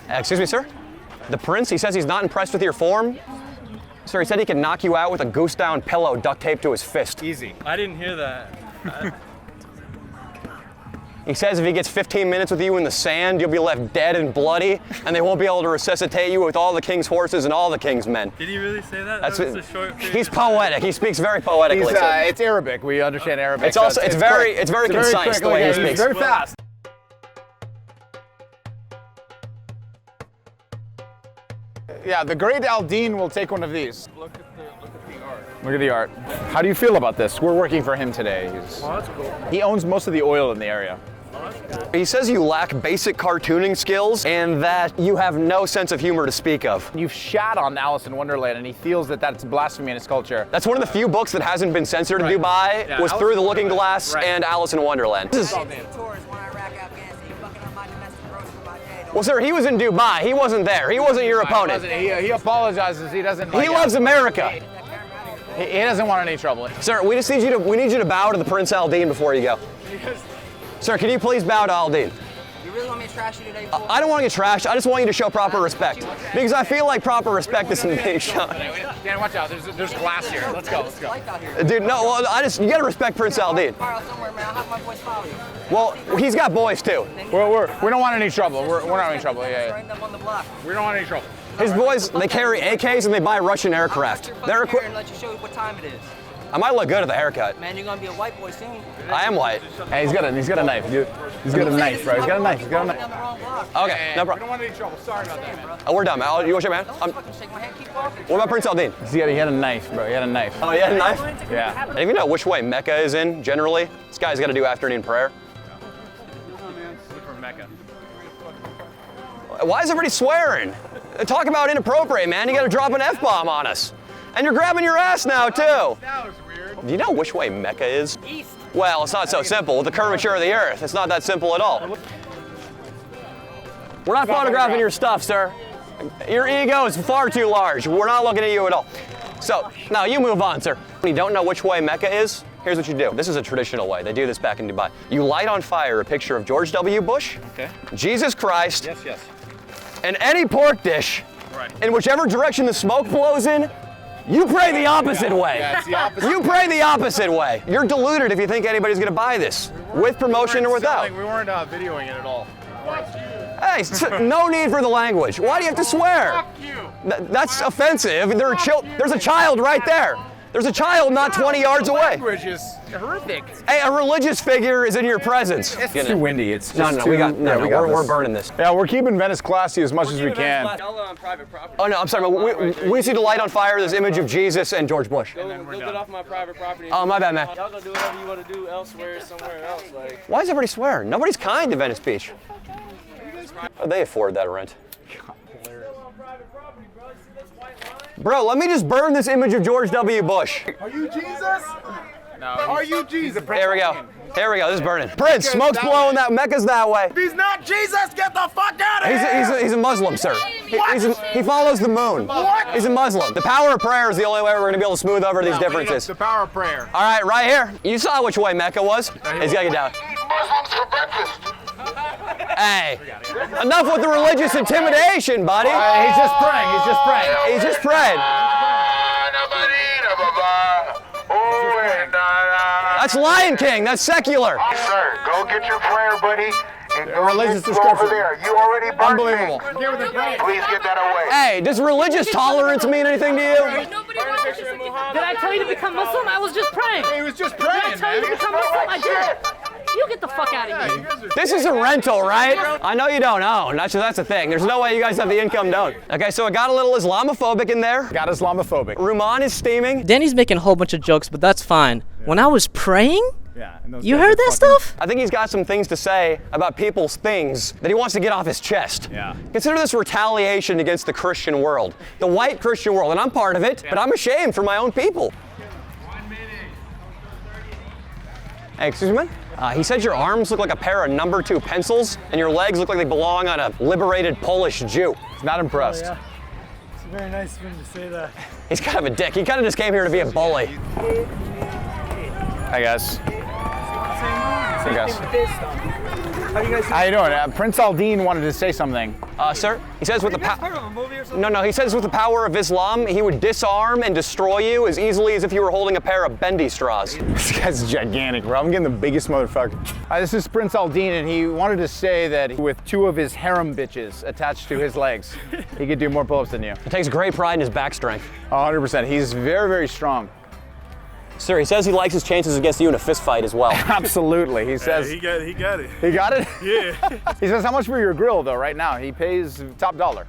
Excuse me, sir? The prince, he says he's not impressed with your form. Sir, he said he can knock you out with a goose down pillow duct taped to his fist. Easy. I didn't hear that. He says if he gets 15 minutes with you in the sand, you'll be left dead and bloody, and they won't be able to resuscitate you with all the king's horses and all the king's men. Did he really say that? That's a short period. He's poetic. He speaks very poetically. It's Arabic. We understand Arabic. It's also it's very concise the way he speaks. It's very fast. Yeah, the great Aladeen will take one of these. Look at the art. Look at the art. How do you feel about this? We're working for him today. That's cool. He owns most of the oil in the area. He says you lack basic cartooning skills and that you have no sense of humor to speak of. You've shat on Alice in Wonderland, and he feels that that's blasphemy in his culture. That's one of the few books that hasn't been censored in Dubai, was Alice Through the Looking Glass and Alice in Wonderland. Well, sir, he was in Dubai. He wasn't there. He wasn't your opponent. He apologizes. He doesn't. He loves America. He doesn't want any trouble. Sir, we just need you to bow to the Prince Aladeen before you go. Sir, can you please bow to Aladeen? You really want me to trash you today? I don't want to get trashed. I just want you to show proper respect. Because I feel like proper respect isn't being shown. Dan, watch out. There's glass here. Let's go. Dude, no, well, you got to respect Prince Aladeen. Well, he's got boys too. We don't want any trouble. We're not in any trouble. Yeah. We don't want any trouble. His boys, they carry AKs and they buy Russian aircraft. They're equipped. Let you show you what time it is. I might look good at the haircut. Man, you're gonna be a white boy soon. I am white. Hey, he's got a knife. He's got a knife, bro. He's got a knife. Okay, no problem. We don't want any trouble. Sorry about that, man. Oh, we're done, man. You want to shake my hand? What about Prince Aladeen? He had a knife, bro. He had a knife. Oh, he had a knife? Yeah. And if you know which way Mecca is in, generally, this guy's got to do afternoon prayer. From Mecca. Why is everybody swearing? Talk about inappropriate, man. You got to drop an F-bomb on us. And you're grabbing your ass now, too. That was weird. Do you know which way Mecca is? East. Well, it's not so simple. With the curvature of the earth, it's not that simple at all. We're not photographing your stuff, sir. Your ego is far too large. We're not looking at you at all. So, now you move on, sir. When you don't know which way Mecca is, here's what you do. This is a traditional way. They do this back in Dubai. You light on fire a picture of George W. Bush, Jesus Christ, and any pork dish, in whichever direction the smoke blows in, you pray the opposite way. Yeah, it's the opposite. You pray the opposite way. You're deluded if you think anybody's going to buy this, with promotion or without. We weren't videoing it at all. Hey, no need for the language. Why do you have to swear? Fuck you. That's offensive. There's a child right there. There's a child not 20 yards away. Language is horrific. Hey, a religious figure is in your presence. It's too windy. It's just we're burning this. Yeah, we're keeping Venice classy as much as we can. On private property. Oh no, I'm sorry. We see to light on fire this image of Jesus and George Bush. Go get off my private property. Oh, my bad, man. Y'all go do whatever you want to do elsewhere, somewhere else. Like. Why is everybody swearing? Nobody's kind to Venice Beach. Oh, they afford that rent. Bro, let me just burn this image of George W. Bush. Are you Jesus? No. Are you Jesus? Here we go. Here we go. This is burning. Prince, smoke's blowing. That Mecca's that way. If he's not Jesus, get the fuck out of here! He's a Muslim, sir. He follows the moon. What? He's a Muslim. The power of prayer is the only way we're going to be able to smooth over these differences. The power of prayer. All right, right here. You saw which way Mecca was. He's got to get down. Muslims for breakfast. Hey, enough with the religious intimidation, buddy. He's just praying. He's just praying. He's just praying. That's Lion King. That's secular. Sir, go get your prayer, buddy. And go religious go description. over there. You already burned Unbelievable. me. Please get that away. Hey, does religious tolerance mean anything to you? Did I tell you to become Muslim? I was just praying. He was just Did I praying, tell you to man. become Muslim? I did. You get the fuck out of here. This is a rental, right? I know you don't own. That's the thing. There's no way you guys have the income to own. Okay, so it got a little Islamophobic in there. Got Islamophobic. Ruman is steaming. Danny's making a whole bunch of jokes, but that's fine. When I was praying, Yeah. you heard that stuff? I think he's got some things to say about people's things that he wants to get off his chest. Yeah. Consider this retaliation against the Christian world, the white Christian world, and I'm part of it, but I'm ashamed for my own people. Hey, excuse me? He said your arms look like a pair of number 2 pencils, and your legs look like they belong on a liberated Polish Jew. He's not impressed. Yeah. It's very nice of him to say that. He's kind of a dick. He kind of just came here to be a bully. Hi guys. Hey guys. How you doing? Prince Aladeen wanted to say something. Sir, he says with the he says with the power of Islam, he would disarm and destroy you as easily as if you were holding a pair of bendy straws. This guy's gigantic, bro. I'm getting the biggest motherfucker. This is Prince Aladeen, and he wanted to say that with 2 of his harem bitches attached to his legs, he could do more pull-ups than you. He takes great pride in his back strength. 100%. He's very, very strong. Sir, he says he likes his chances against you in a fist fight as well. Absolutely. He says he got it. He got it? Yeah. He says how much for your grill though right now? He pays top dollar.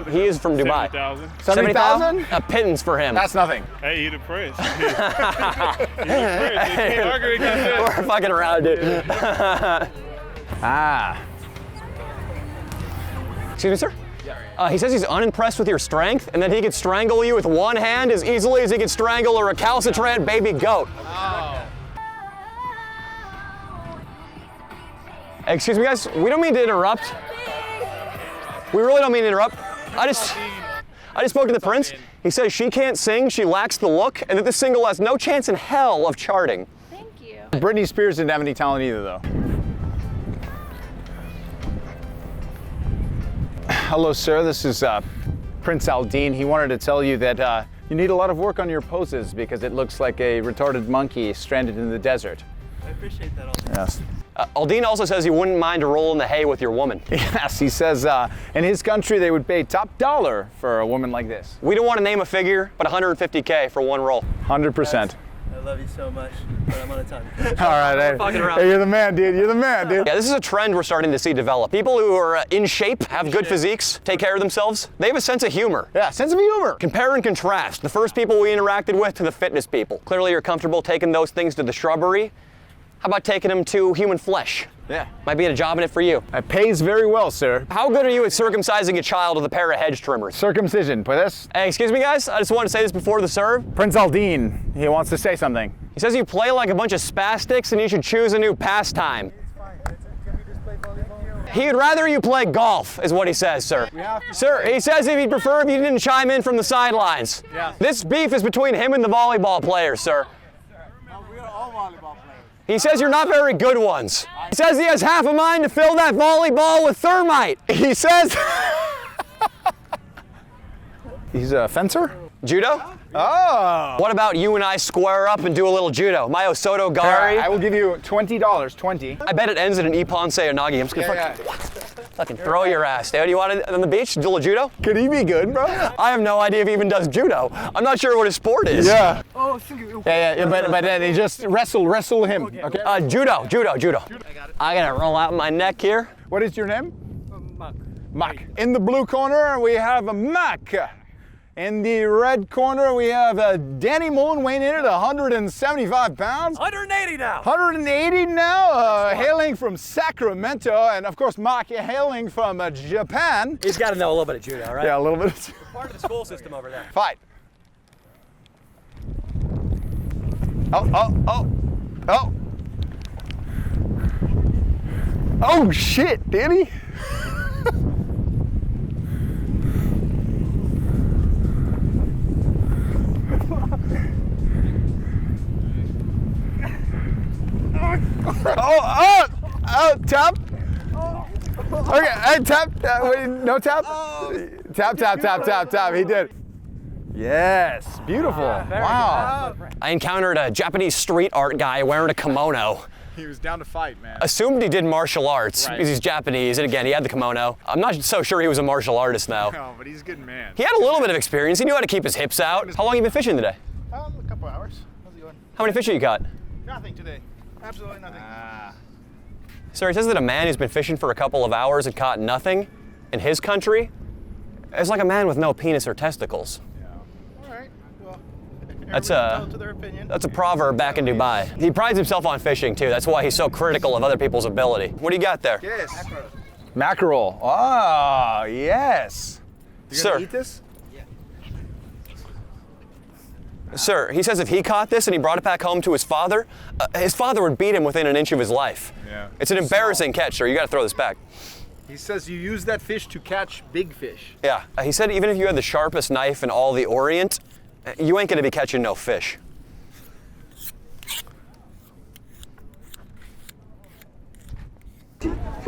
He is from Dubai. 70,000. 70,000? A pittance for him. That's nothing. Hey, he the prince. He the prince. You can't argue against that. We're fucking around, dude. Excuse me, sir? He says he's unimpressed with your strength and that he could strangle you with one hand as easily as he could strangle a recalcitrant baby goat. Oh. Excuse me, guys. We don't mean to interrupt. We really don't mean to interrupt. I just spoke to the prince. He says she can't sing, she lacks the look, and that this single has no chance in hell of charting. Thank you. Britney Spears didn't have any talent either though. Hello, sir. This is Prince Aladeen. He wanted to tell you that you need a lot of work on your poses because it looks like a retarded monkey stranded in the desert. I appreciate that also. Yes. Aladeen also says he wouldn't mind to roll in the hay with your woman. Yes, he says in his country they would pay top dollar for a woman like this. We don't want to name a figure, but 150K for one roll. 100%. I love you so much, but I'm out of time. All right, fucking around. hey, you're the man, dude. You're the man, dude. Yeah, this is a trend we're starting to see develop. People who are in shape, have good physiques, take care of themselves, they have a sense of humor. Yeah, sense of humor. Compare and contrast the first people we interacted with to the fitness people. Clearly you're comfortable taking those things to the shrubbery. How about taking them to human flesh? Yeah. Might be a job in it for you. It pays very well, sir. How good are you at circumcising a child with a pair of hedge trimmers? Circumcision, puedes? Hey, excuse me guys, I just wanted to say this before the serve. Prince Aladeen, he wants to say something. He says you play like a bunch of spastics and you should choose a new pastime. He'd rather you play golf, is what he says, sir. Sir, he says he'd prefer if you didn't chime in from the sidelines. Yeah. This beef is between him and the volleyball players, sir. We are all volleyball players. He says you're not very good ones. He says he has half a mind to fill that volleyball with thermite. He says... He's a fencer? Judo? Oh! What about you and I square up and do a little judo? Mayo Soto Gari? I will give you $20, 20. I bet it ends in an Ippon Seonagi. I'm just gonna fucking throw your ass, dude. You want it on the beach? Do a judo? Could he be good, bro? I have no idea if he even does judo. I'm not sure what his sport is. Yeah. Oh, Yeah, but then he just wrestle him, okay? Judo. I gotta roll out my neck here. What is your name? Mac. In the blue corner, we have a Mac. In the red corner, we have Danny Mullen weighing in at 175 pounds. 180 now. 180 now, hailing from Sacramento. And of course, Mac hailing from Japan. He's gotta know a little bit of judo, right? Yeah, a little bit. Part of the school system over there. Fight. Oh. Oh shit, Danny. Tap. Okay, hey, tap. Wait, no tap? Tap. He did. Yes, beautiful. Wow. I encountered a Japanese street art guy wearing a kimono. He was down to fight, man. Assumed he did martial arts because he's Japanese, and again, he had the kimono. I'm not so sure he was a martial artist though. No, but he's a good man. He had a little bit of experience. He knew how to keep his hips out. How long have you been fishing today? A couple hours. How's it going? How many fish have you caught? Nothing today. Absolutely nothing. Sir, he says that a man who's been fishing for a couple of hours and caught nothing in his country is like a man with no penis or testicles. All right. Well, That's entitled to their opinion. a proverb back in Dubai. He prides himself on fishing too. That's why he's so critical of other people's ability. What do you got there? Yes. Mackerel. Oh, yes. Sir. Eat this? Sir, he says if he caught this and he brought it back home to his father would beat him within an inch of his life. Yeah. It's an embarrassing catch, sir. You got to throw this back. He says you use that fish to catch big fish. Yeah. He said even if you had the sharpest knife in all the Orient, you ain't going to be catching no fish.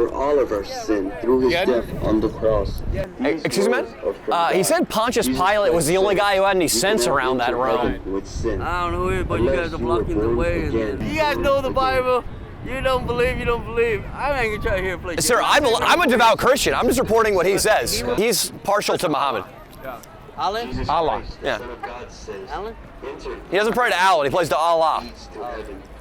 for all of our sin through his death on the cross. Hey, excuse me, man? He said Pontius Pilate was the only guy who had any sense around that Rome. I don't know it, but you guys are blocking the way. You guys know the Bible. You don't believe, you don't believe. I ain't gonna try here and play. Sir, I'm a devout Christian. I'm just reporting what he says. He's partial to Muhammad. Alan? Allah. Yeah. Alan? He doesn't pray to Allah, he plays to Allah.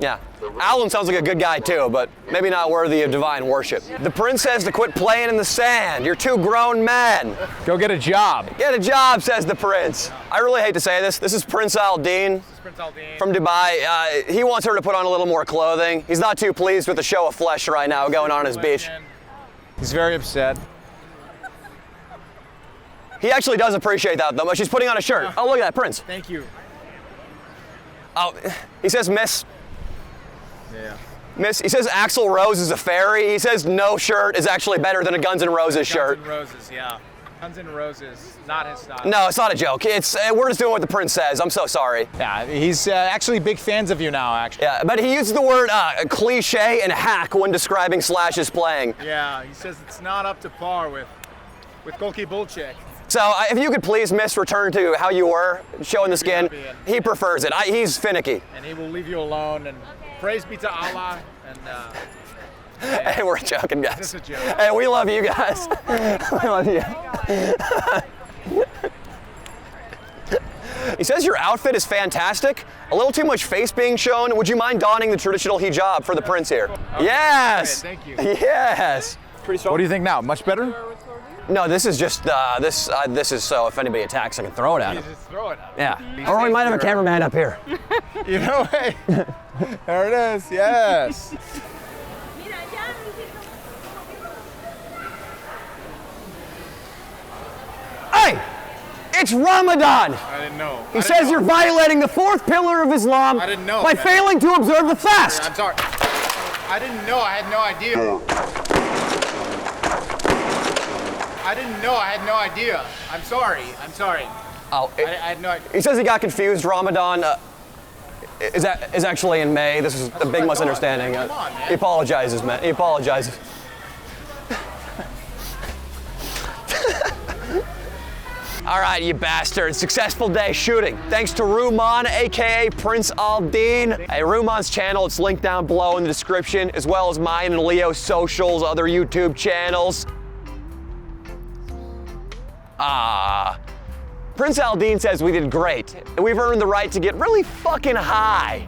Yeah. Alan sounds like a good guy too, but maybe not worthy of divine worship. The prince says to quit playing in the sand. You're two grown men. Go get a job. Get a job, says the prince. I really hate to say this. This is Prince Aladeen from Dubai. He wants her to put on a little more clothing. He's not too pleased with the show of flesh right now going on his beach. He's very upset. He actually does appreciate that though, but she's putting on a shirt. Oh, look at that, Prince. Thank you. Oh, he says miss. Yeah. Miss. He says Axl Rose is a fairy. He says no shirt is actually better than a Guns N' Roses shirt. Guns N' Roses, yeah. Guns N' Roses, not his style. No, it's not a joke. We're just doing what the prince says. I'm so sorry. Yeah, he's actually big fans of you now, actually. Yeah, but he uses the word cliche and hack when describing Slash's playing. Yeah, he says it's not up to par with Golki Bolchek. So if you could please, miss, return to how you were, showing the skin. He prefers it. He's finicky. And he will leave you alone. And praise be to Allah. And hey, we're joking, guys. This is a joke. Hey, we love you guys. We love you. He says your outfit is fantastic. A little too much face being shown. Would you mind donning the traditional hijab for the prince here? Okay. Yes. Thank you. Yes. What do you think now? Much better? No, this is just this is so if anybody attacks, I can throw it at him. Just throw it at him. Yeah. Or we might have a cameraman up here. You know, hey, there it is. Yes. Hey, it's Ramadan. I didn't know. He says you're violating the fourth pillar of Islam I didn't know, by man. failing to observe the fast. I'm sorry. I didn't know. I had no idea. I didn't know. I had no idea. I'm sorry. I'm sorry. Oh, I had no idea. he says he got confused. Ramadan is actually in May. This is a big misunderstanding. Come on, man. He apologizes, man. He apologizes. All right, you bastards. Successful day shooting. Thanks to Ruman, aka Prince Aladeen. Hey, Ruman's channel, it's linked down below in the description, as well as mine and Leo's socials, other YouTube channels. Prince Aladeen says we did great, and we've earned the right to get really fucking high.